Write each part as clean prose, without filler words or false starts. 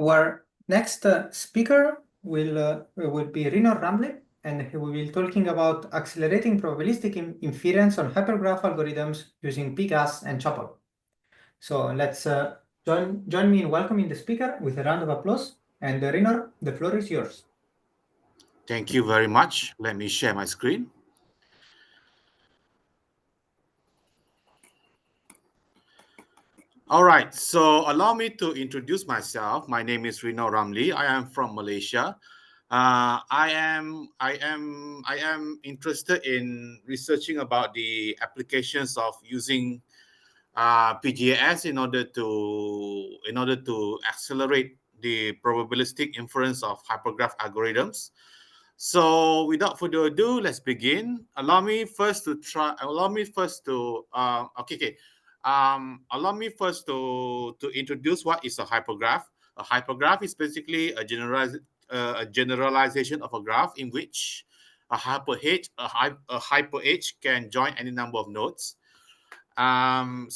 Our next speaker will be Rinor Ramli, and he will be talking about accelerating probabilistic inference on hypergraph algorithms using PGAS and Chapel. So let's join me in welcoming the speaker with a round of applause. And Rinor, the floor is yours. Thank you very much. Let me share my screen. All right, so allow me to introduce myself. My name is Rinor Ramli. I am from Malaysia. I am interested in researching about the applications of using PGAS in order to accelerate the probabilistic inference of hypergraph algorithms. So without further ado, let's begin. Allow me first to introduce what is a hypergraph. A hypergraph is basically a generalization of a graph in which a hyper H can join any number of nodes. Let's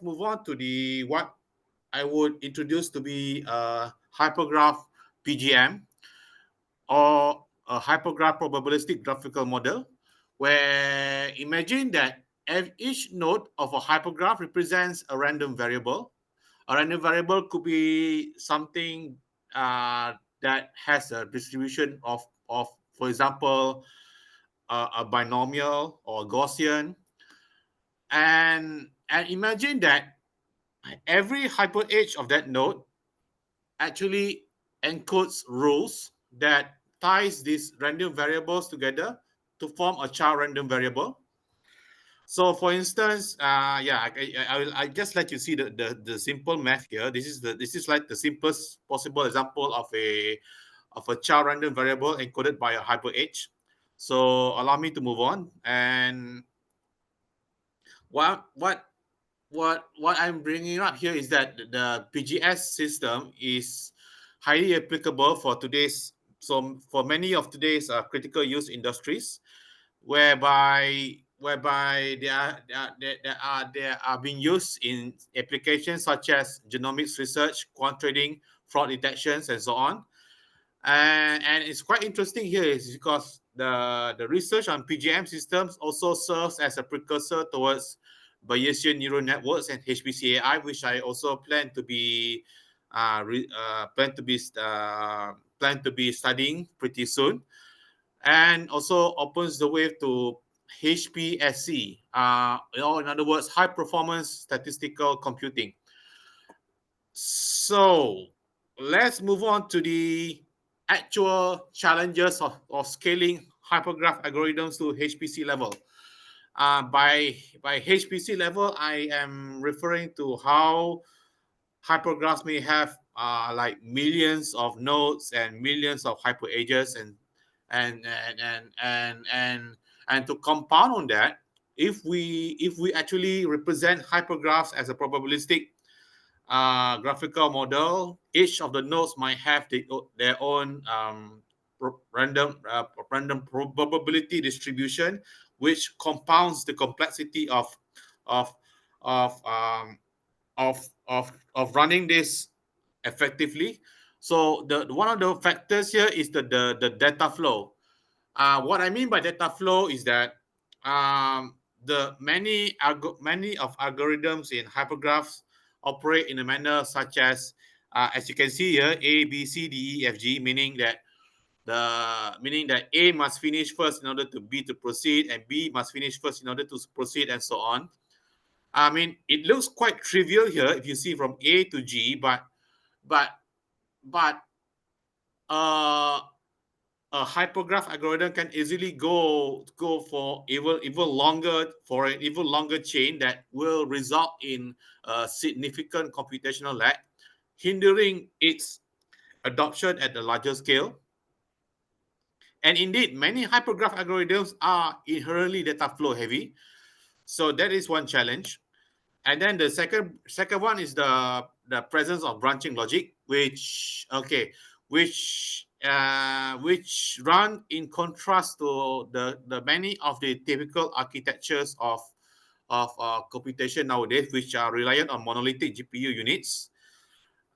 move on to the what I would introduce to be a hypergraph PGM, or a hypergraph probabilistic graphical model, where imagine that each node of a hypergraph represents a random variable. A random variable could be something that has a distribution of for example, a binomial or a Gaussian. And imagine that every hyper edge of that node actually encodes rules that ties these random variables together to form a child random variable. So, for instance, I just let you see the simple math here. This is like the simplest possible example of a child random variable encoded by a hyper edge. So, allow me to move on. And what what what I'm bringing up here is that the PGS system is highly applicable for today's, so for many of today's critical use industries, whereby they are being used in applications such as genomics research, quant trading, fraud detections, and so on. And it's quite interesting here is because the research on PGM systems also serves as a precursor towards Bayesian neural networks and HPC AI, which I also plan to be studying pretty soon, and also opens the way to HPSC, in other words, high performance statistical computing. So let's move on to the actual challenges of scaling hypergraph algorithms to HPC level. By HPC level, I am referring to how hypergraphs may have like millions of nodes and millions of hyper edges, and and and and and and to compound on that, if we actually represent hypergraphs as a probabilistic graphical model, each of the nodes might have their own random probability distribution, which compounds the complexity of of um, of running this effectively. So the one of the factors here is the data flow. What I mean by data flow is that the many of algorithms in hypergraphs operate in a manner such as you can see here, A, B, C, D, E, F, G, meaning that A must finish first in order to B to proceed, and B must finish first in order to proceed, and so on. I mean, it looks quite trivial here if you see from A to G, but but uh, a hypergraph algorithm can easily go for an even longer chain that will result in a significant computational lag, hindering its adoption at the larger scale. And indeed, many hypergraph algorithms are inherently data flow heavy, so that is one challenge. And then the second one is the presence of branching logic, which run in contrast to the many of the typical architectures of computation nowadays, which are reliant on monolithic GPU units.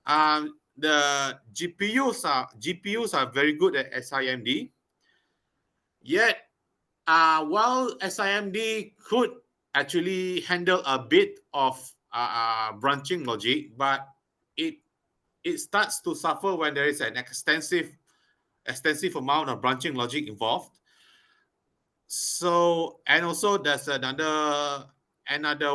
The GPUs are very good at SIMD. Yet, while SIMD could actually handle a bit of branching logic, but it starts to suffer when there is an extensive amount of branching logic involved. So, and also there's another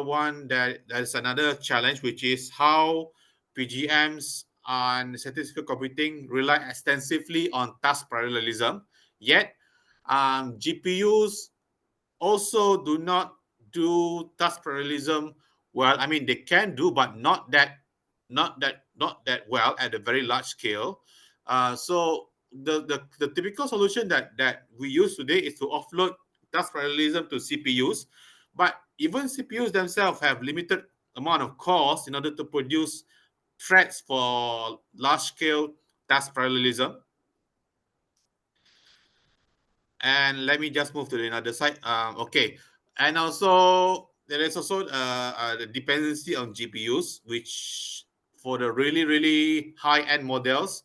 one there's another challenge, which is how PGMs and statistical computing rely extensively on task parallelism. Yet, GPUs also do not do task parallelism well. I mean, they can do, but not that well at a very large scale. So the typical solution that we use today is to offload task parallelism to CPUs, but even CPUs themselves have limited amount of cores in order to produce threads for large scale task parallelism. And let me just move to the other side. Okay, and also there is also the dependency on GPUs, which for the really high end models,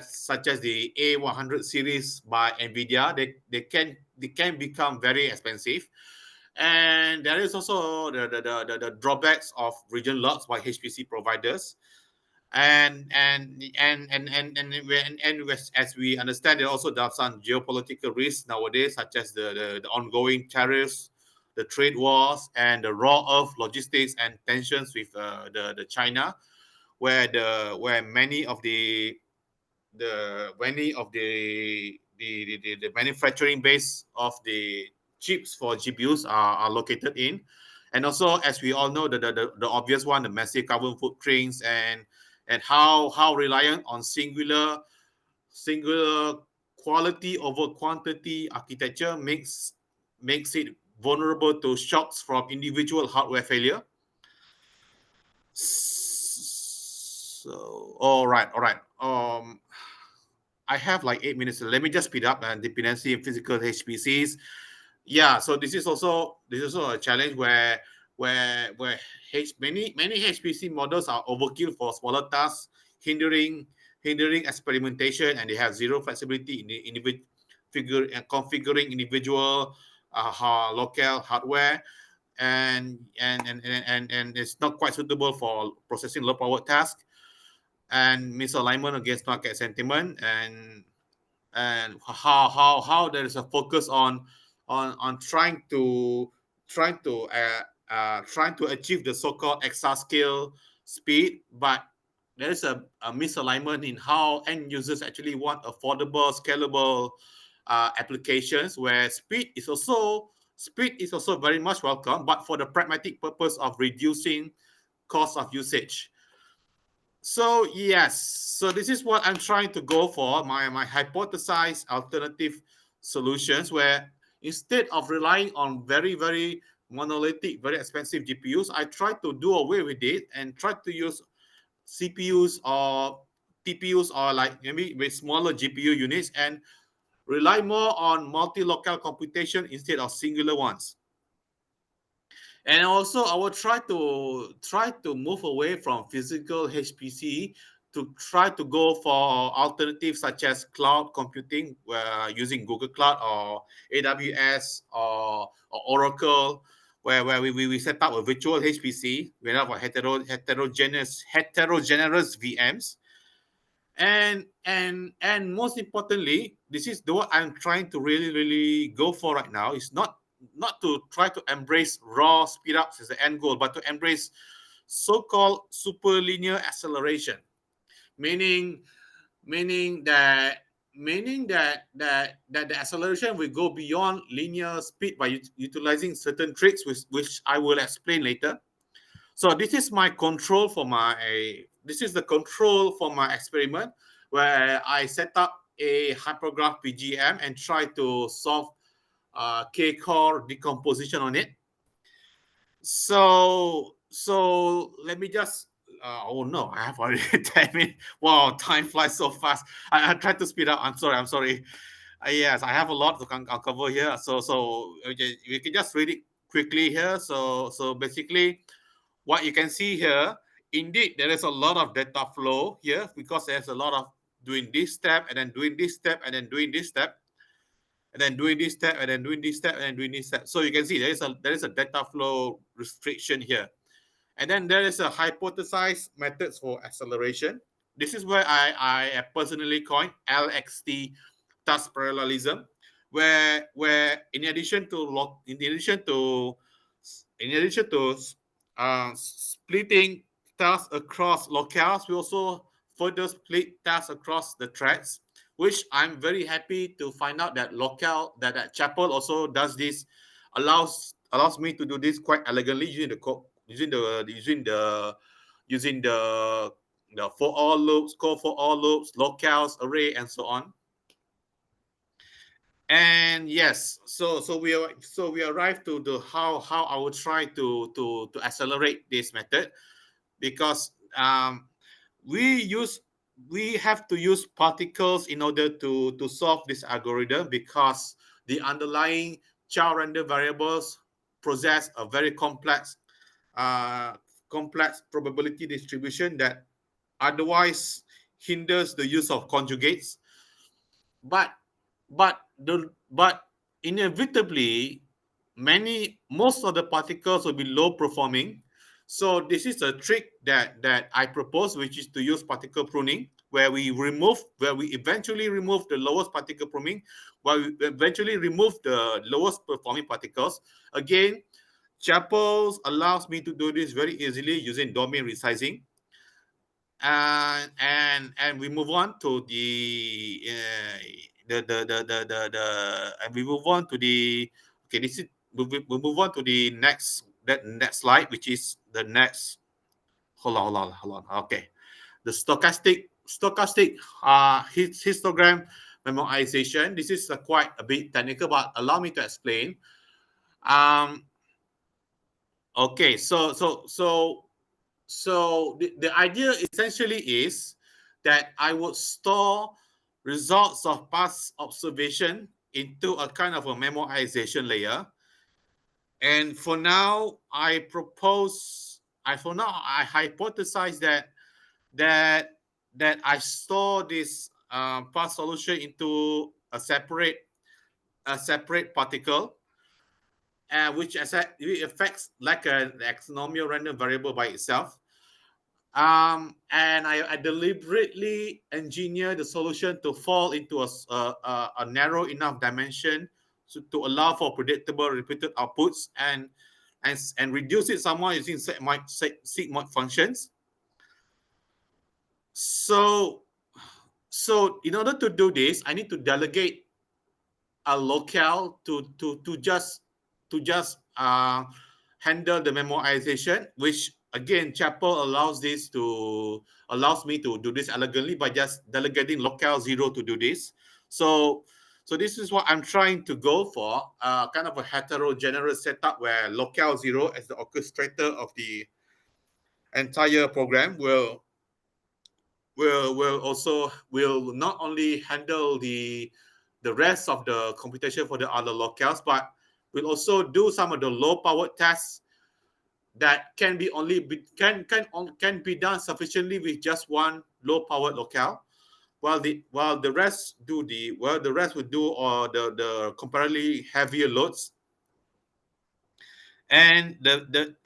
such as the A100 series by NVIDIA, they can become very expensive. And there is also the drawbacks of region locks by HPC providers. And as we understand, there also there are some geopolitical risks nowadays, such as the ongoing tariffs, the trade wars, and the raw earth logistics and tensions with the China, where many of the manufacturing base of the chips for GPUs are located in. And also, as we all know, the obvious one, the massive carbon footprints and how reliant on singular quality over quantity architecture makes it vulnerable to shocks from individual hardware failure. So, all right. I have like 8 minutes. Let me just speed up. And dependency in physical HPCs. Yeah. So this is also a challenge where many HPC models are overkill for smaller tasks, hindering experimentation, and they have zero flexibility in configuring individual local hardware, and it's not quite suitable for processing low power tasks, and misalignment against market sentiment, and how there is a focus on trying to achieve the so-called exascale speed, but there is a misalignment in how end users actually want affordable, scalable applications, where speed is also very much welcome, but for the pragmatic purpose of reducing cost of usage. So yes, so this is what I'm trying to go for, my hypothesized alternative solutions, where instead of relying on very monolithic, very expensive GPUs, I try to do away with it and try to use CPUs or TPUs, or like maybe with smaller GPU units, and rely more on multi-local computation instead of singular ones. And also, I will try to move away from physical HPC to try to go for alternatives such as cloud computing, using Google Cloud or AWS or Oracle, where we set up a virtual HPC. We have a heterogeneous VMs. And most importantly, this is what I'm trying to really go for right now, is not to try to embrace raw speed ups as the end goal, but to embrace so-called superlinear acceleration, meaning that the acceleration will go beyond linear speed by utilizing certain tricks, which I will explain later. So this is my control for the control for my experiment, where I set up a hypergraph PGM and try to solve K-core decomposition on it. So let me just oh no, I have already 10 minutes. Wow, time flies so fast. I tried to speed up. I'm sorry. Yes, I have a lot to cover here. So we can just read it quickly here. So basically, what you can see here indeed, there is a lot of data flow here because there's a lot of doing this step and then doing this step and then doing this step and then doing this step and then doing this step and then doing this step. So you can see there is a data flow restriction here. And then there is a hypothesized methods for acceleration. This is where I personally coined LXT task parallelism, where in addition to splitting tasks across locales, we also further split tasks across the threads, which I'm very happy to find out that Chapel also does this, allows me to do this quite elegantly using the code, using the for all loops, call for all loops, locales, array, and so on. And yes, so we arrived to the how I would try to accelerate this method, because we have to use particles in order to solve this algorithm, because the underlying child random variables possess a very complex probability distribution that otherwise hinders the use of conjugates. But inevitably, most of the particles will be low performing. So this is a trick that I propose, which is to use particle pruning, where we eventually remove the lowest particle pruning, where we eventually remove the lowest performing particles. Again, Chapel allows me to do this very easily using domain resizing. And we move on to the and we move on to the okay this is we move on to the next slide, which is the next. Hold on. Okay, the stochastic histogram memoization. This is quite a bit technical, but allow me to explain. Okay, so the idea essentially is that I would store results of past observation into a kind of a memoization layer. And for now, I hypothesize that I store this past solution into a separate particle, which affects like an taxonomical random variable by itself. And I deliberately engineer the solution to fall into a narrow enough dimension to allow for predictable repeated outputs, and reduce it somewhat using sigmoid functions. So in order to do this, I need to delegate a locale to just handle the memoization, which again Chapel allows me to do this elegantly by just delegating locale 0 to do this. So this is what I'm trying to go for, kind of a heterogeneous setup where locale 0 as the orchestrator of the entire program will not only handle the rest of the computation for the other locales, but we'll also do some of the low powered tasks that can be done sufficiently with just one low powered locale, while the rest will do the comparatively heavier loads. And the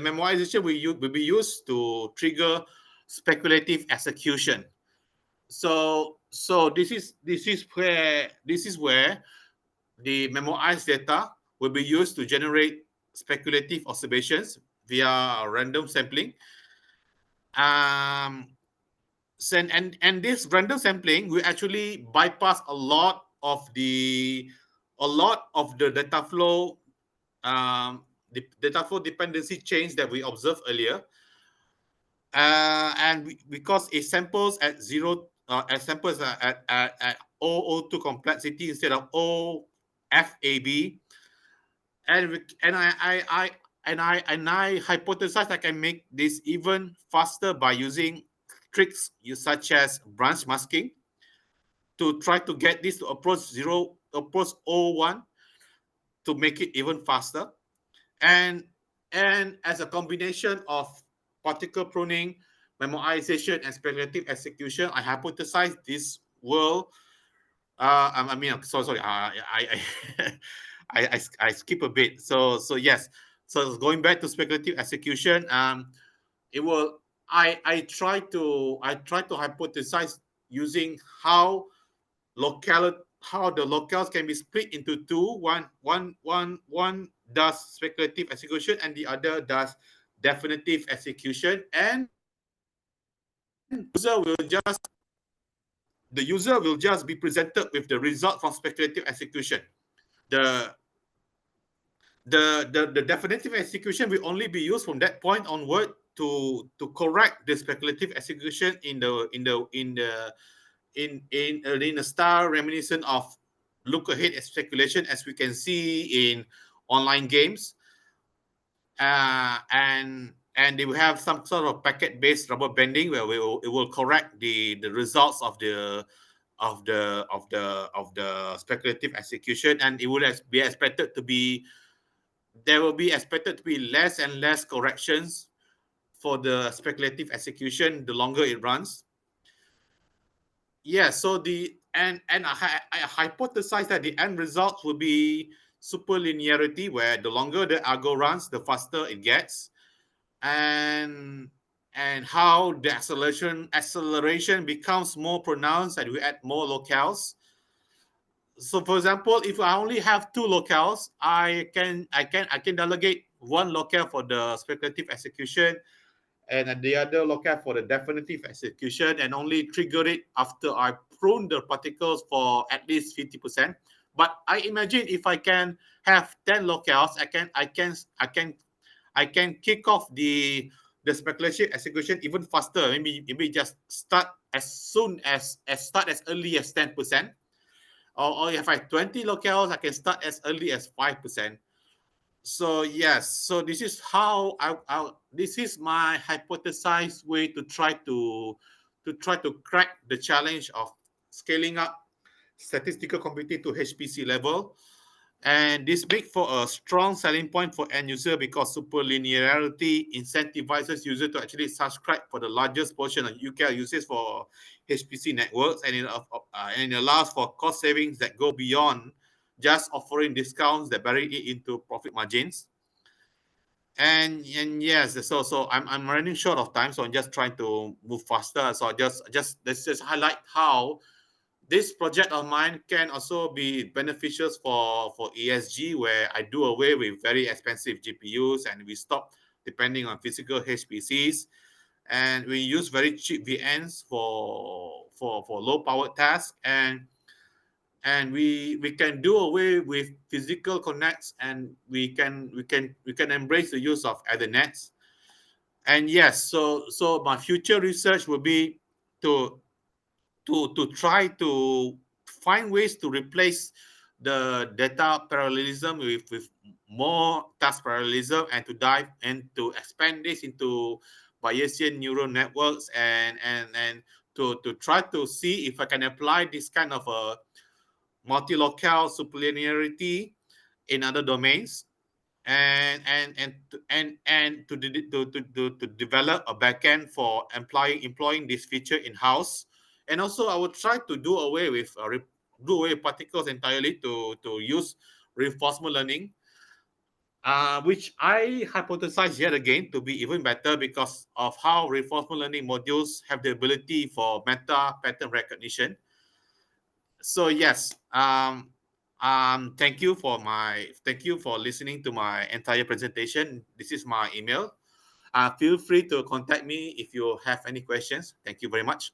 memoization will be used to trigger speculative execution. So this is where the memoized data will be used to generate speculative observations via random sampling. And this random sampling will actually bypass a lot of the data flow dependency change that we observed earlier. Because it samples at zero, at O02 complexity instead of OFAB, and I hypothesize I can make this even faster by using tricks such as branch masking to try to get this to approach O1 to make it even faster. And And as a combination of particle pruning, memoization, and speculative execution, I hypothesize this will. I mean, sorry. I skip a bit. So yes. So going back to speculative execution, it will. I try to hypothesize using how the locales can be split into two. One does speculative execution and the other does definitive execution, and the user will just be presented with the result from speculative execution. The the definitive execution will only be used from that point onward to correct the speculative execution in a style reminiscent of look ahead speculation, as we can see in online games, and they will have some sort of packet based rubber banding where it will correct the results of the speculative execution, and it will be expected to be there will be expected to be less and less corrections for the speculative execution the longer it runs. Yeah, so I hypothesize that the end result will be superlinearity, where the longer the algo runs, the faster it gets, and how the acceleration becomes more pronounced and we add more locales. So, for example, if I only have two locales, I can delegate one locale for the speculative execution and the other locale for the definitive execution, and only trigger it after I prune the particles for at least 50%. But I imagine if I can have 10 locales, I can kick off the speculation execution even faster. Maybe just start as soon as start as early as 10%. Or if I have 20 locales, I can start as early as 5%. So yes, so this is how this is my hypothesized way to try to crack the challenge of scaling up statistical computing to HPC level. And this makes for a strong selling point for end user, because superlinearity incentivizes user to actually subscribe for the largest portion of UKL usage for HPC networks, and it allows for cost savings that go beyond just offering discounts that bury it into profit margins. And yes, so I'm running short of time, so I'm just trying to move faster. So let's just highlight how this project of mine can also be beneficial for ESG, where I do away with very expensive GPUs and we stop depending on physical HPCs, and we use very cheap VNs for low power tasks, and we can do away with physical connects, and we can embrace the use of Ethernets. And yes, so my future research will be to try to find ways to replace the data parallelism with more task parallelism, and to dive and to expand this into Bayesian neural networks, and to try to see if I can apply this kind of a multi-locale superlinearity in other domains, and to develop a backend for employing this feature in-house. And also I will try to do away with particles entirely to use reinforcement learning, which I hypothesize yet again to be even better because of how reinforcement learning modules have the ability for meta pattern recognition. So yes, thank you for listening to my entire presentation. This is my email. Feel free to contact me if you have any questions. Thank you very much.